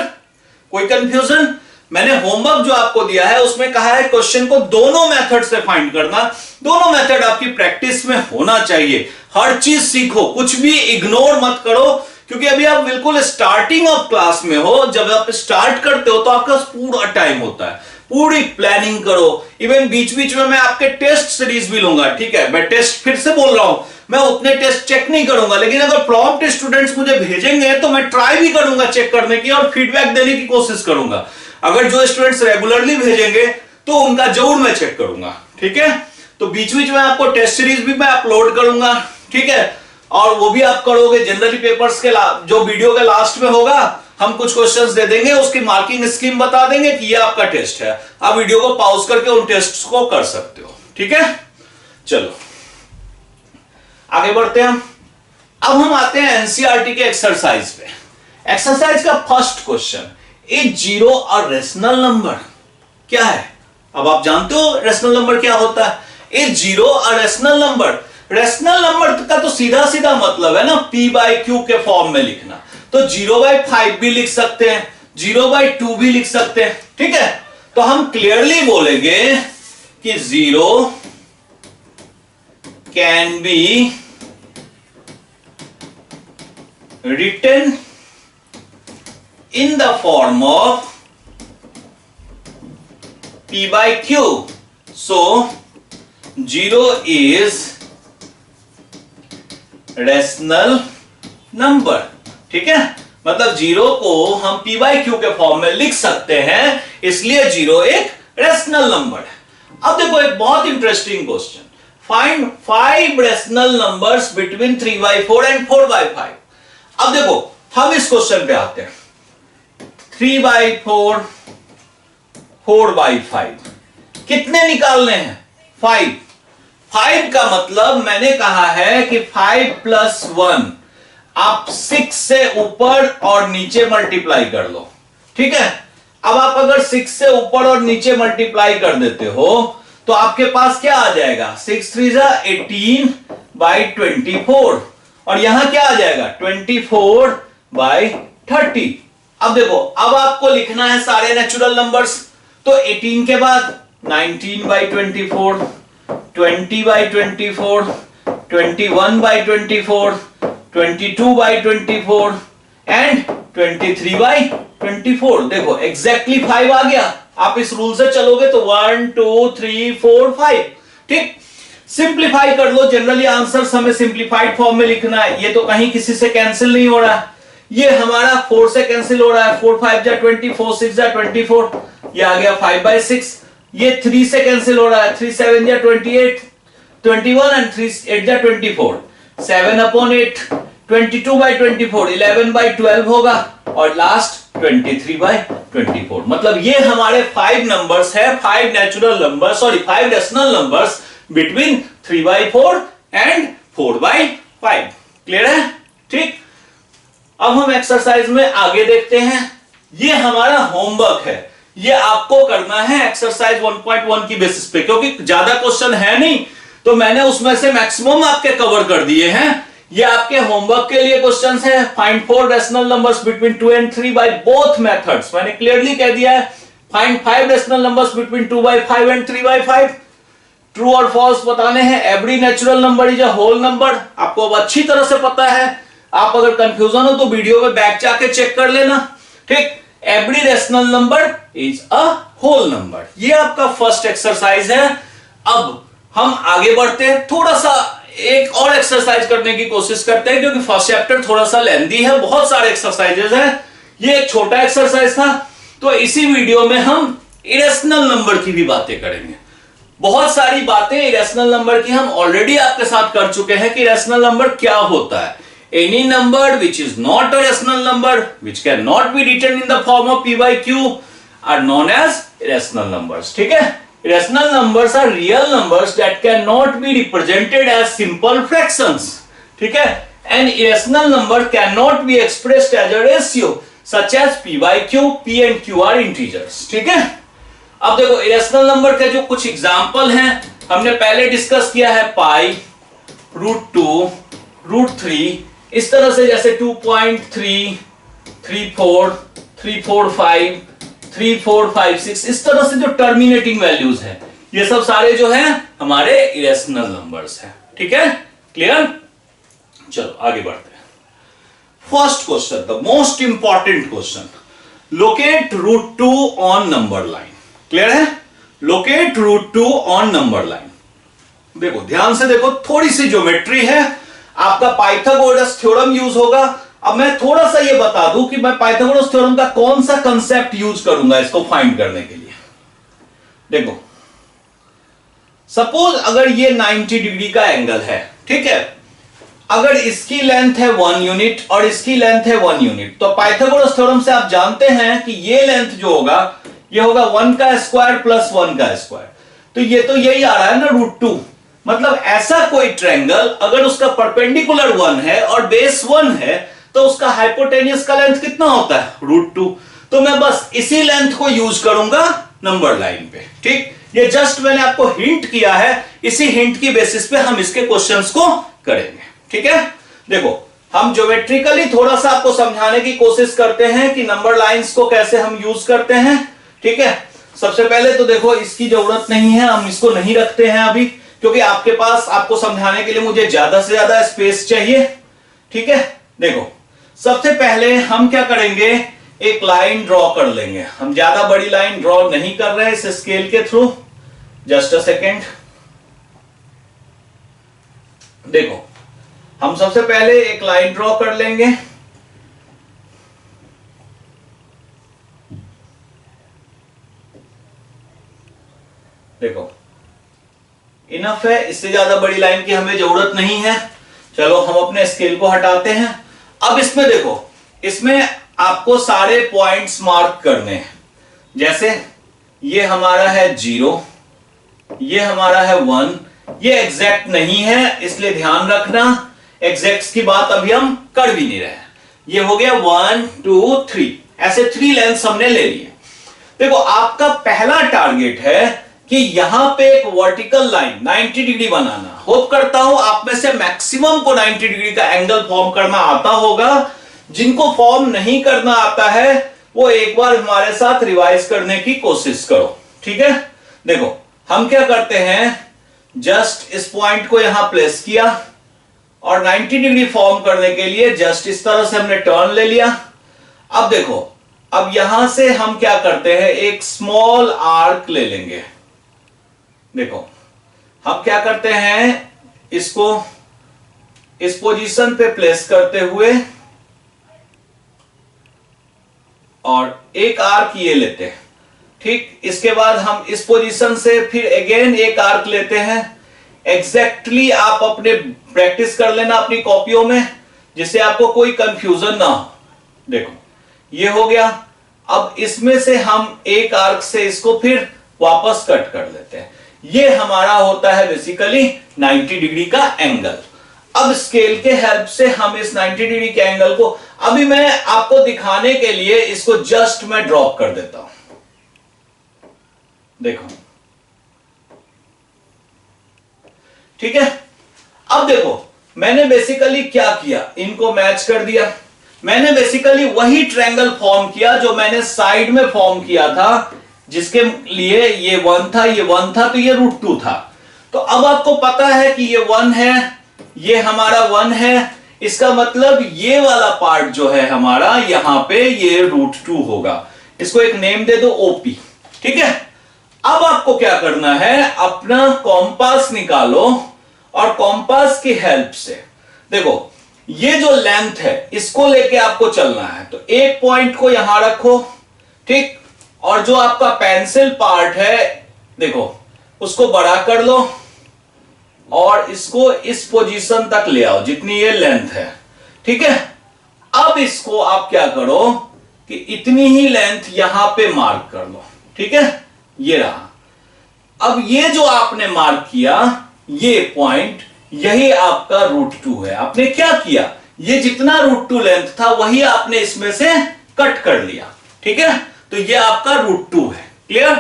कोई कंफ्यूजन? मैंने होमवर्क जो आपको दिया है उसमें कहा है क्वेश्चन को दोनों मेथड से फाइंड करना, दोनों मेथड आपकी प्रैक्टिस में होना चाहिए। हर चीज सीखो, कुछ भी इग्नोर मत करो, क्योंकि अभी आप बिल्कुल स्टार्टिंग ऑफ क्लास में हो। जब आप स्टार्ट करते हो तो आपका पूरा टाइम होता है, पूरी प्लानिंग करो। इवन बीच बीच में मैं आपके टेस्ट सीरीज भी लूंगा, ठीक है। मैं टेस्ट फिर से बोल रहा हूं, मैं उतने टेस्ट चेक नहीं करूंगा, लेकिन अगर प्रॉम्प्ट स्टूडेंट्स मुझे भेजेंगे तो मैं ट्राई भी करूंगा चेक करने की और फीडबैक देने की कोशिश करूंगा। अगर जो स्टूडेंट्स रेगुलरली भेजेंगे तो उनका जरूर मैं चेक करूंगा, ठीक है। तो बीच बीच में आपको टेस्ट सीरीज भी मैं अपलोड करूंगा, ठीक है। और वो भी आप करोगे जनरली पेपर्स के जो वीडियो के लास्ट में होगा, हम कुछ क्वेश्चंस दे देंगे, उसकी मार्किंग स्कीम बता देंगे कि ये आपका टेस्ट है। आप वीडियो को पॉज करके उन टेस्ट्स को कर सकते हो, ठीक है। चलो आगे बढ़ते हैं। अब हम आते हैं एनसीईआरटी के एक्सरसाइज पे। एक्सरसाइज का first question, is 0 a rational number? क्या है? अब आप जानते हो रेशनल नंबर क्या होता है। Is 0 a rational number? Rational number का तो सीधा सीधा मतलब है ना p/q के फॉर्म में लिखना। तो 0/5 भी लिख सकते हैं, 0/2 भी लिख सकते हैं, ठीक है। तो हम क्लियरली बोलेंगे कि 0 can be written in the form of p/q. So 0 is rational number, ठीक है। मतलब 0 को हम p/q के फॉर्म में लिख सकते हैं, इसलिए 0 एक रेशनल नंबर है। अब देखो एक बहुत interesting question, find 5 rational numbers between 3/4 and 4/5। अब देखो हम इस क्वेश्चन पे आते हैं, 3/4, 4/5 कितने निकालने हैं? 5। 5 का मतलब मैंने कहा है कि 5 + 1 आप 6 से ऊपर और नीचे मल्टीप्लाई कर लो, ठीक है। अब आप अगर 6 से ऊपर और नीचे मल्टीप्लाई कर देते हो तो आपके पास क्या आ जाएगा, 6 3 18/24 और यहां क्या आ जाएगा 24/30। अब देखो अब आपको लिखना है सारे नेचुरल नंबर्स, तो 18 के बाद 19/24, 20/24, 21/24, 22/24 एंड 23/24। देखो एग्जैक्टली 5 आ गया। आप इस रूल से चलोगे तो 1 2 3 4 5, ठीक। सिंप्लीफाई कर लो, जनरली आंसर हमें सिंप्लीफाइड फॉर्म में लिखना है। ये तो कहीं किसी से कैंसिल नहीं हो रहा है, ये हमारा 4 से कैंसिल हो रहा है, 4 5 जा 20, 4 6 जा 24, ये आ गया 5/6। ये 3 से कैंसिल हो रहा है, 3 7 जा 28, 21 एंड 3 8 जा 24, 7/8, 22/24, 11/12 होगा और लास्ट 23/24। मतलब ये हमारे 5 नंबर्स है, 5 natural numbers, sorry 5 rational numbers between 3/4 and 4/5। Clear है, ठीक। अब हम एक्सरसाइज में आगे देखते हैं। ये हमारा होमवर्क है, ये आपको करना है एक्सरसाइज 1.1 की बेसिस पे, क्योंकि ज्यादा क्वेश्चन है नहीं तो मैंने उसमें से मैक्सिमम आपके कवर कर दिए हैं। ये आपके होमवर्क के लिए क्वेश्चंस है। Find 4 rational numbers between 2 and 3 by both methods. मैंने क्लियरली कह दिया है find 5 rational numbers between 2 by 5 and 3 by 5। True और फॉल्स बताने हैं। Every natural number is a whole number, आपको अब अच्छी तरह से पता है। आप अगर कंफ्यूजन हो तो वीडियो में बैक जाके चेक कर लेना, ठीक। Every rational number is a whole number, ये आपका फर्स्ट एक्सरसाइज है। अब हम आगे बढ़ते हैं, थोड़ा सा एक और एक्सरसाइज करने की कोशिश करते हैं, क्योंकि फर्स्ट चैप्टर थोड़ा सा लेंथी है, बहुत सारे एक्सरसाइजेस हैं। ये एक छोटा एक्सरसाइज था, तो इसी वीडियो में हम इरेशनल नंबर की भी बातें करेंगे। बहुत सारी बातें इरेशनल नंबर की हम ऑलरेडी आपके साथ कर चुके हैं कि इरेशनल नंबर क्या होता है। Any number which is not a rational number, which can not be written in the form of p by q are known as irrational numbers, ठीक है। Irrational numbers are real numbers that cannot be represented as simple fractions, ठीक है। An irrational number cannot be expressed as a ratio such as p by q, p and q are integers, ठीक है। अब देखो irrational number के जो कुछ example हैं हमने पहले डिस्कस किया है, पाई, √2, √3, इस तरह से, जैसे 2.3, 3.4, 3.45, 3, 4, 5, 6, इस तरह से जो टर्मिनेटिंग वैल्यूज है, ये सब सारे जो है हमारे इरेशनल नंबर्स हैं, ठीक है। क्लियर? चलो आगे बढ़ते हैं। First question, the most important question, locate √2 on number line. Clear है? Locate √2 on number line. देखो ध्यान से देखो, थोड़ी सी ज्योमेट्री है, आपका पाइथागोरस थ्योरम यूज होगा। अब मैं थोड़ा सा ये बता दूं कि मैं पाइथागोरस थ्योरम का कौन सा कंसेप्ट यूज करूंगा इसको फाइंड करने के लिए। देखो सपोज अगर ये 90 डिग्री का एंगल है, ठीक है, अगर इसकी लेंथ है 1 यूनिट और इसकी लेंथ है 1 यूनिट, तो पाइथागोरस थ्योरम से आप जानते हैं कि ये लेंथ जो होगा ये होगा 1 का स्क्वायर प्लस 1 का स्क्वायर। तो ये तो यही आ रहा है ना √2। मतलब ऐसा कोई ट्रायंगल अगर उसका परपेंडिकुलर 1 है और बेस 1 है, तो उसका हाइपोटेन्यूस का लेंथ कितना होता है? √2। तो मैं बस इसी लेंथ को यूज करूंगा नंबर लाइन पे, ठीक। ये जस्ट मैंने आपको हिंट किया है, इसी हिंट की बेसिस पे हम इसके क्वेश्चंस को करेंगे, ठीक है। देखो हम ज्योमेट्रिकली थोड़ा सा आपको समझाने की कोशिश करते हैं कि नंबर लाइंस को कैसे हम यूज करते हैं, ठीक है। सबसे पहले तो देखो इसकी जरूरत नहीं है, हम इसको नहीं रखते हैं अभी, क्योंकि आपके पास आपको समझाने के लिए मुझे ज्यादा से ज्यादा स्पेस चाहिए, ठीक है। देखो सबसे पहले हम क्या करेंगे, एक लाइन ड्रॉ कर लेंगे। हम ज्यादा बड़ी लाइन ड्रॉ नहीं कर रहे हैं इस स्केल के थ्रू, जस्ट अ सेकेंड। देखो हम सबसे पहले एक लाइन ड्रॉ कर लेंगे। देखो इनफ है, इससे ज्यादा बड़ी लाइन की हमें जरूरत नहीं है। चलो हम अपने स्केल को हटाते हैं। अब इसमें देखो, इसमें आपको सारे पॉइंट्स मार्क करने हैं। जैसे ये हमारा है 0, ये हमारा है 1, ये एग्जैक्ट नहीं है इसलिए ध्यान रखना, एग्जैक्ट की बात अभी हम कर भी नहीं रहे। ये हो गया 1, 2, 3, ऐसे 3 लेंथ्स हमने ले लिए। देखो आपका पहला टारगेट है कि यहां पे एक वर्टिकल लाइन 90 डिग्री बनाना। होप करता हूं आप में से मैक्सिमम को 90 डिग्री का एंगल फॉर्म करना आता होगा। जिनको फॉर्म नहीं करना आता है वो एक बार हमारे साथ रिवाइज करने की कोशिश करो, ठीक है। देखो हम क्या करते हैं, जस्ट इस पॉइंट को यहां प्लेस किया और 90 डिग्री फॉर्म करने के लिए जस्ट इस तरह से हमने टर्न ले लिया। अब देखो, अब यहां से हम क्या करते हैं, एक स्मॉल आर्क ले लेंगे। देखो हम क्या करते हैं, इसको इस पोजीशन पे प्लेस करते हुए और एक आर्क ये लेते हैं, ठीक। इसके बाद हम इस पोजीशन से फिर अगेन एक आर्क लेते हैं। एग्जैक्टली आप अपने प्रैक्टिस कर लेना अपनी कॉपियों में, जिससे आपको कोई कंफ्यूजन ना हो। देखो ये हो गया। अब इसमें से हम एक आर्क से इसको फिर वापस कट कर लेते हैं। ये हमारा होता है बेसिकली 90 डिग्री का एंगल। अब स्केल के हेल्प से हम इस 90 डिग्री के एंगल को, अभी मैं आपको दिखाने के लिए इसको जस्ट मैं ड्रॉप कर देता हूं। देखो ठीक है। अब देखो मैंने बेसिकली क्या किया, इनको मैच कर दिया। मैंने बेसिकली वही ट्रायंगल फॉर्म किया जो मैंने साइड में फॉर्म किया था, जिसके लिए ये 1 था, ये 1 था, तो ये √2 था। तो अब आपको पता है कि ये 1 है, ये हमारा 1 है, इसका मतलब ये वाला पार्ट जो है हमारा यहां पे ये √2 होगा। इसको एक नेम दे दो OP, ठीक है। अब आपको क्या करना है, अपना कॉम्पास निकालो और कॉम्पास की हेल्प से देखो ये जो लेंथ है इसको लेके आपको चलना है। तो एक पॉइंट को यहां रखो, ठीक, और जो आपका पेंसिल पार्ट है देखो उसको बड़ा कर लो और इसको इस पोजीशन तक ले आओ जितनी ये लेंथ है, ठीक है। अब इसको आप क्या करो कि इतनी ही लेंथ यहां पे मार्क कर लो, ठीक है, ये रहा। अब ये जो आपने मार्क किया ये पॉइंट, यही आपका √2 है। आपने क्या किया, ये जितना √2 लेंथ था वही आपने इसमें से कट कर लिया, ठीक है। तो ये आपका √2 है, क्लियर।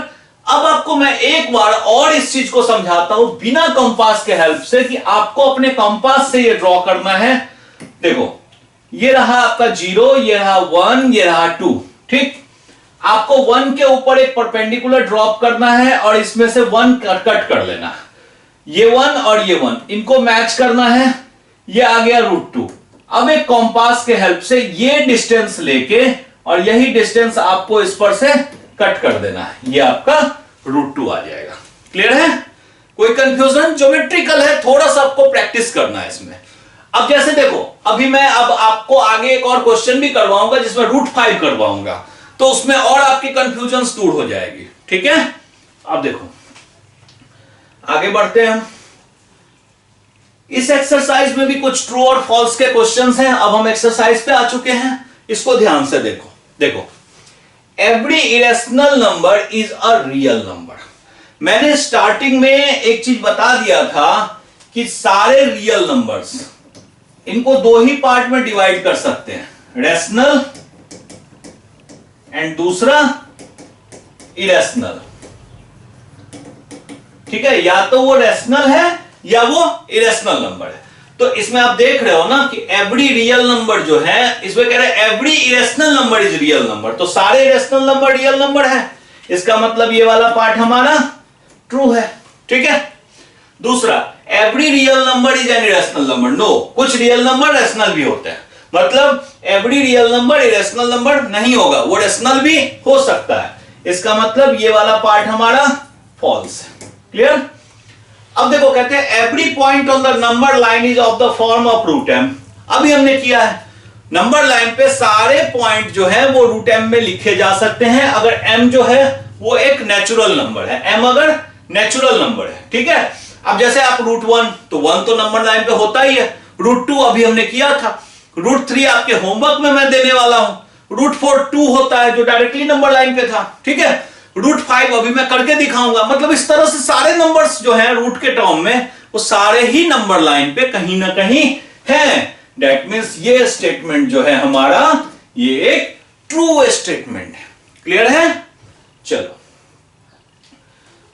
अब आपको मैं एक बार और इस चीज को समझाता हूं बिना कंपास के हेल्प से कि आपको अपने कंपास से ये ड्रॉ करना है। देखो ये रहा आपका 0, ये रहा 1, ये रहा 2, ठीक। आपको 1 के ऊपर एक परपेंडिकुलर ड्रॉप करना है और इसमें से 1 कट कर लेना है। ये 1 और ये 1 इनको मैच करना है, ये आ गया √2। अब एक कंपास के हेल्प से ये डिस्टेंस लेके और यही डिस्टेंस आपको इस पर से कट कर देना है, ये आपका √2 आ जाएगा। क्लियर है, कोई कंफ्यूजन? ज्योमेट्रिकल है, थोड़ा सा आपको प्रैक्टिस करना है इसमें। अब जैसे देखो अभी मैं अब आपको आगे एक और क्वेश्चन भी करवाऊंगा जिसमें √5 करवाऊंगा, तो उसमें और आपकी कंफ्यूजन दूर हो जाएगी, ठीक है। अब देखो आगे बढ़ते हैं हम। इस एक्सरसाइज में भी कुछ ट्रू और फॉल्स के क्वेश्चंस हैं। अब हम एक्सरसाइज पे आ चुके हैं, इसको ध्यान से देखो। देखो every irrational number is a real number. मैंने स्टार्टिंग में एक चीज बता दिया था कि सारे रियल नंबर्स इनको दो ही पार्ट में डिवाइड कर सकते हैं, रेशनल एंड दूसरा इरेशनल, ठीक है। या तो वो रेशनल है या वो इरेशनल नंबर है। तो इसमें आप देख रहे हो ना कि एवरी रियल नंबर जो है, इसमें कह रहे हैं every irrational number is real number. तो सारे इरेशनल नंबर रियल नंबर है, इसका मतलब ये वाला पार्ट हमारा ट्रू है, ठीक है। दूसरा, every real number is an irrational number. No, कुछ रियल नंबर रेशनल भी होते हैं, मतलब every real number irrational number नहीं होगा, वो रेशनल भी हो सकता है। इसका मतलब ये वाला पार्ट हमारा फॉल्स है। क्लियर। अब देखो कहते हैं every point on the number line is of the form of √m। अभी हमने किया है, नंबर लाइन पे सारे पॉइंट जो है वो √m में लिखे जा सकते हैं अगर m जो है वो एक नेचुरल नंबर है। m अगर नेचुरल नंबर है, ठीक है। अब जैसे आप √1, तो 1 तो नंबर लाइन पे होता ही है। √2 अभी हमने किया था। √3 आपके होमवर्क में मैं देने वाला हूं। √4 2 होता है जो डायरेक्टली नंबर लाइन पे था, ठीक है। √5 अभी मैं करके दिखाऊंगा। मतलब इस तरह से सारे नंबर्स जो हैं रूट के टर्म में वो सारे ही नंबर लाइन पे कहीं ना कहीं हैं। दैट मींस ये स्टेटमेंट जो है हमारा ये एक ट्रू स्टेटमेंट है। क्लियर है। चलो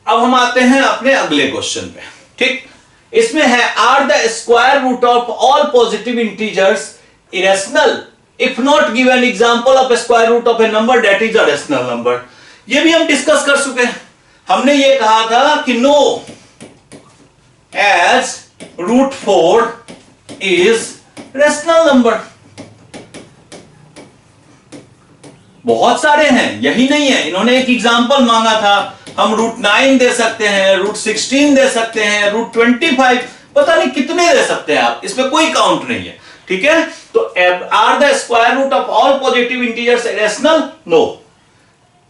अब हम आते हैं अपने अगले क्वेश्चन पे, ठीक। इसमें है are the square root of all positive integers irrational if not give an example of square root of a number that is a rational number. ये भी हम डिस्कस कर चुके हैं। हमने ये कहा था कि no as √4 is rational number. बहुत सारे हैं, यही नहीं है। इन्होंने एक एग्जांपल मांगा था, हम √9 दे सकते हैं, √16 दे सकते हैं, √25, पता नहीं कितने दे सकते हैं आप, इसमें कोई काउंट नहीं है, ठीक है। तो are the square root of all positive integers rational? No.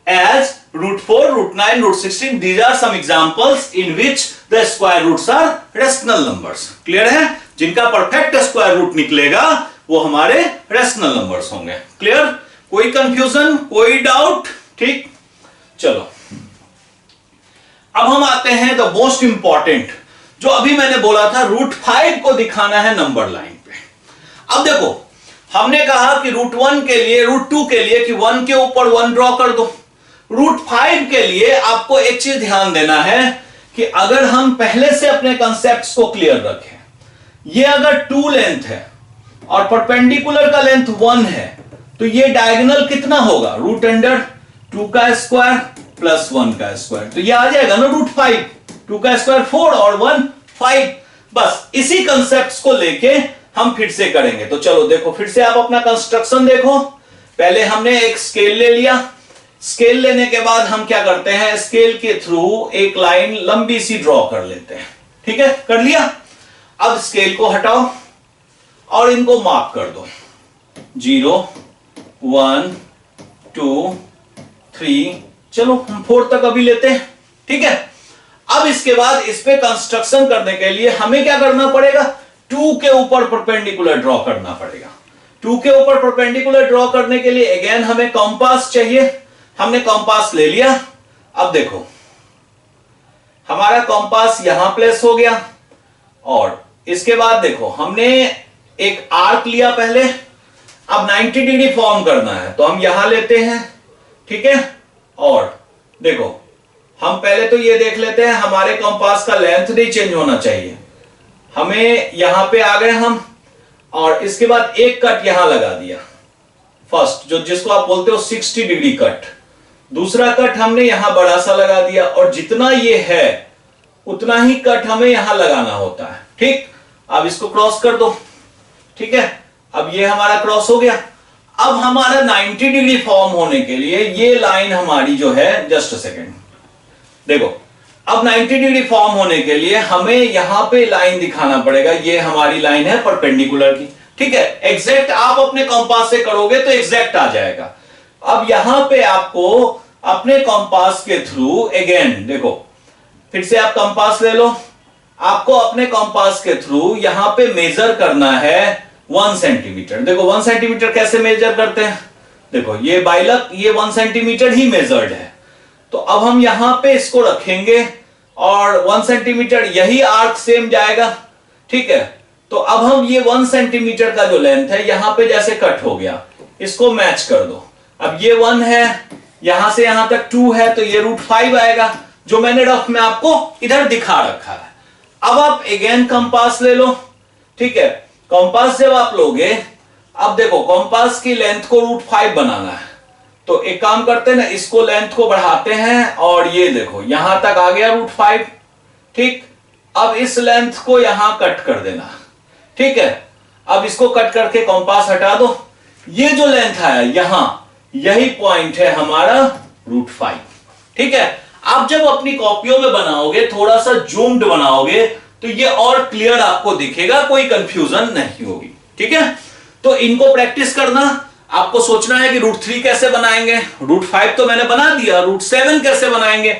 As √4, √9, √16, these are some examples in which the square roots are rational numbers. Clear है? जिनका परफेक्ट स्क्वायर रूट निकलेगा वो हमारे रेशनल नंबर्स होंगे। क्लियर। कोई कंफ्यूजन, कोई doubt? ठीक। चलो अब हम आते हैं द मोस्ट इंपॉर्टेंट, जो अभी मैंने बोला था √5 को दिखाना है नंबर लाइन पे। अब देखो हमने कहा कि √1 के लिए, √2 के लिए कि 1 के ऊपर 1 ड्रॉ कर दो। √5 के लिए आपको एक चीज ध्यान देना है कि अगर हम पहले से अपने कंसेप्ट्स को क्लियर रखें ये अगर 2 लेंथ है और परपेंडिकुलर का लेंथ 1 है तो ये डायगोनल कितना होगा, रूट अंडर 2 का स्क्वायर प्लस 1 का स्क्वायर, तो ये आ जाएगा ना रूट 5, 2 का स्क्वायर 4 और 1 5। बस इसी कंसेप्ट्स को लेके हम फिर से करेंगे। तो चलो देखो फिर से आप अपना कंस्ट्रक्शन देखो। पहले हमने एक स्केल ले लिया, स्केल लेने के बाद हम क्या करते हैं, स्केल के थ्रू एक लाइन लंबी सी ड्रॉ कर लेते हैं। ठीक है, कर लिया। अब स्केल को हटाओ और इनको मार्क कर दो, 0 1 2 3, चलो हम 4 तक अभी लेते हैं। ठीक है, अब इसके बाद इस पे कंस्ट्रक्शन करने के लिए हमें क्या करना पड़ेगा, 2 के ऊपर परपेंडिकुलर ड्रॉ करना पड़ेगा। 2 के ऊपर परपेंडिकुलर ड्रॉ करने के लिए अगेन हमें कंपास चाहिए। हमने कंपास ले लिया। अब देखो हमारा कंपास यहां प्लेस हो गया और इसके बाद देखो हमने एक आर्क लिया पहले। अब 90 डिग्री फॉर्म करना है तो हम यहां लेते हैं। ठीक है, और देखो हम पहले तो ये देख लेते हैं हमारे कंपास का लेंथ नहीं चेंज होना चाहिए। हमें यहां पे आ गए हम और इसके बाद एक कट यहां लगा दिया, फर्स्ट जो जिसको आप बोलते हो 60 डिग्री कट। दूसरा कट हमने यहां बड़ा सा लगा दिया और जितना ये है उतना ही कट हमें यहां लगाना होता है। ठीक, अब इसको क्रॉस कर दो। ठीक है, अब ये हमारा क्रॉस हो गया। अब हमारा 90 डिग्री फॉर्म होने के लिए ये लाइन हमारी जो है, जस्ट अ सेकेंड, देखो अब 90 डिग्री फॉर्म होने के लिए हमें यहां पे लाइन दिखाना पड़ेगा। ये हमारी लाइन है परपेंडिकुलर की। ठीक है, एग्जैक्ट आप अपने कंपास से करोगे तो एग्जैक्ट आ जाएगा। अब यहां पे आपको अपने कंपास के थ्रू अगेन देखो, फिर से आप कंपास ले लो। आपको अपने कंपास के थ्रू यहां पे मेजर करना है 1 सेंटीमीटर। देखो 1 सेंटीमीटर कैसे मेजर करते हैं, देखो ये बाइलक ये 1 सेंटीमीटर ही मेजर्ड है। तो अब हम यहां पे इसको रखेंगे और 1 सेंटीमीटर यही आर्क सेम जाएगा। ठीक है, तो अब हम ये 1 सेंटीमीटर का जो लेंथ है यहां पे जैसे कट हो गया, इसको मैच कर दो। अब ये 1 है, यहां से यहां तक 2 है, तो ये √5 आएगा जो मैंने रफ में आपको इधर दिखा रखा है। अब आप अगेन कंपास ले लो। ठीक है, कंपास जब आप लोगे, अब देखो कंपास की लेंथ को √5 बनाना है तो एक काम करते हैं ना, इसको लेंथ को बढ़ाते हैं और ये देखो यहां तक आ गया √5। ठीक, अब इस लेंथ को यहां कट कर देना। ठीक है, अब इसको कट करके कंपास हटा दो। ये जो लेंथ आया यहां, यही पॉइंट है हमारा √5। ठीक है, आप जब अपनी कॉपियों में बनाओगे, थोड़ा सा जूम्ड बनाओगे तो ये और क्लियर आपको दिखेगा, कोई कंफ्यूजन नहीं होगी। ठीक है, तो इनको प्रैक्टिस करना। आपको सोचना है कि √3 कैसे बनाएंगे, √5 तो मैंने बना दिया, √7 कैसे बनाएंगे,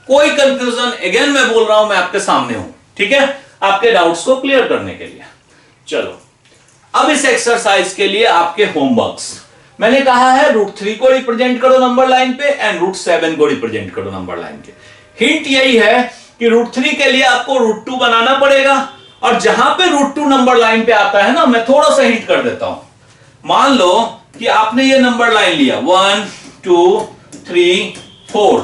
कोई कंफ्यूजन अगेन मैं बोल रहा हूं, मैं आपके सामने हूं। ठीक है, आपके डाउट्स को क्लियर करने के लिए। चलो अब इस एक्सरसाइज के लिए आपके होमवर्क्स, मैंने कहा है √3 को रिप्रेजेंट करो नंबर लाइन पे एंड √7 को रिप्रेजेंट करो नंबर लाइन पे। हिंट यही है कि √3 के लिए आपको √2 बनाना पड़ेगा और जहां पे √2 नंबर लाइन पे आता है ना, मैं थोड़ा सा हिंट कर देता हूं। मान लो कि आपने ये नंबर लाइन लिया 1 2 3 4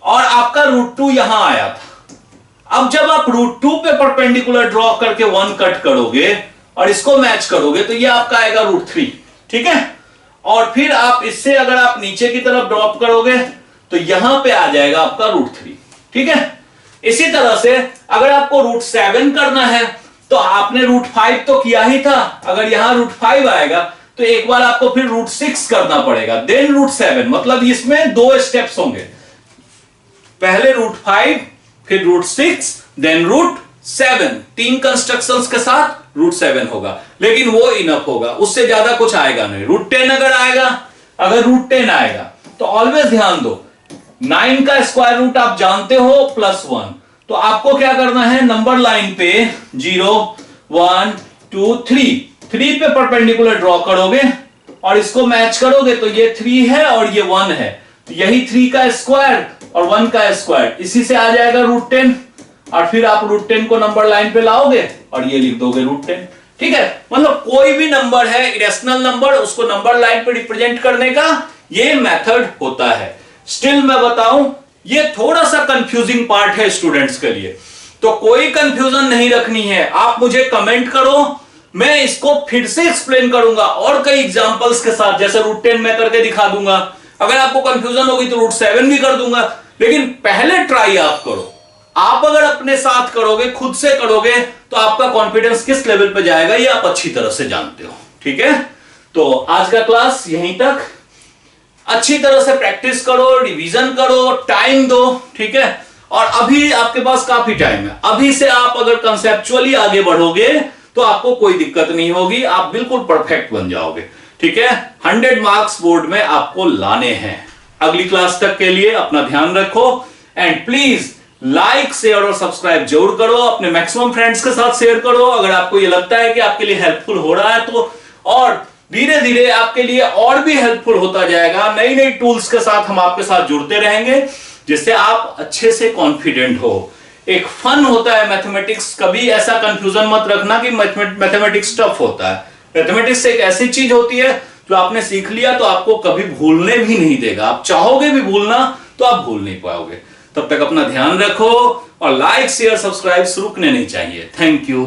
और आपका √2 यहां आया था। अब जब आप √2 पे परपेंडिकुलर ड्रॉ करके 1 कट करोगे और इसको मैच करोगे तो ये आपका आएगा √3। ठीक है, और फिर आप इससे अगर आप नीचे की तरफ ड्रॉप करोगे तो यहां पे आ जाएगा आपका √3। ठीक है, इसी तरह से अगर आपको √7 करना है तो आपने √5 तो किया ही था, अगर यहां √5 आएगा तो एक बार आपको फिर √6 करना पड़ेगा, देन √7। मतलब इसमें 2 स्टेप्स होंगे, पहले √5 फिर √6 देन √7, 3 कंस्ट्रक्शंस के साथ √7 होगा। लेकिन वो इनफ होगा, उससे ज्यादा कुछ आएगा नहीं। √10 अगर आएगा, अगर √10 आएगा तो ऑलवेज ध्यान दो 9 का स्क्वायर रूट आप जानते हो +1, तो आपको क्या करना है, नंबर लाइन पे 0 1 2 3 पे परपेंडिकुलर ड्रॉ करोगे और इसको मैच करोगे तो ये 3 है और ये 1 है, तो यही 3 का स्क्वायर और 1 का स्क्वायर, इसी से आ जाएगा √10 और फिर आप √10 को नंबर लाइन पे लाओगे और ये लिख दोगे √10। ठीक है, मतलब कोई भी नंबर है इरेशनल नंबर, उसको नंबर लाइन पे रिप्रेजेंट करने का ये मेथड होता है। स्टिल मैं बताऊं, ये थोड़ा सा कंफ्यूजिंग पार्ट है स्टूडेंट्स के लिए, तो तो कोई कंफ्यूजन नहीं रखनी है, आप मुझे कमेंट करो, मैं इसको फिर से एक्सप्लेन करूंगा और कई एग्जांपल्स के साथ, जैसे रूट 10 मैं करके दिखा दूंगा। अगर आपको कंफ्यूजन होगी तो रूट 7 भी कर दूंगा, लेकिन पहले ट्राई आप करो। आप अगर अपने साथ करोगे, खुद से करोगे, तो आपका कॉन्फिडेंस किस लेवल पे जाएगा ये आप अच्छी तरह से जानते हो। ठीक है, तो आज का क्लास यहीं तक। अच्छी तरह से प्रैक्टिस करो, रिवीजन करो, टाइम दो। ठीक है, और अभी आपके पास काफी टाइम है। अभी से आप अगर कंसेप्चुअली आगे बढ़ोगे तो आपको कोई दिक्कत नहीं होगी, आप बिल्कुल परफेक्ट बन जाओगे। ठीक है, 100 मार्क्स बोर्ड में आपको लाने हैं। अगली क्लास तक के लिए अपना ध्यान रखो, एंड प्लीज लाइक, शेयर और सब्सक्राइब जरूर करो। अपने मैक्सिमम फ्रेंड्स के साथ शेयर करो अगर आपको ये लगता है कि आपके लिए हेल्पफुल हो रहा है तो, और धीरे धीरे आपके लिए और भी हेल्पफुल होता जाएगा। नई नई टूल्स के साथ हम आपके साथ जुड़ते रहेंगे, जिससे आप अच्छे से कॉन्फिडेंट हो। एक फन होता है मैथमेटिक्स, कभी ऐसा कंफ्यूजन मत रखना कि मैथमेटिक्स टफ होता है। मैथमेटिक्स एक ऐसी चीज होती है जो आपने सीख लिया तो आपको कभी भूलने भी नहीं देगा। आप चाहोगे भी भूलना तो आप भूल नहीं पाओगे। तब तक अपना ध्यान रखो, और लाइक, शेयर, सब्सक्राइब रुकने नहीं चाहिए। Thank you.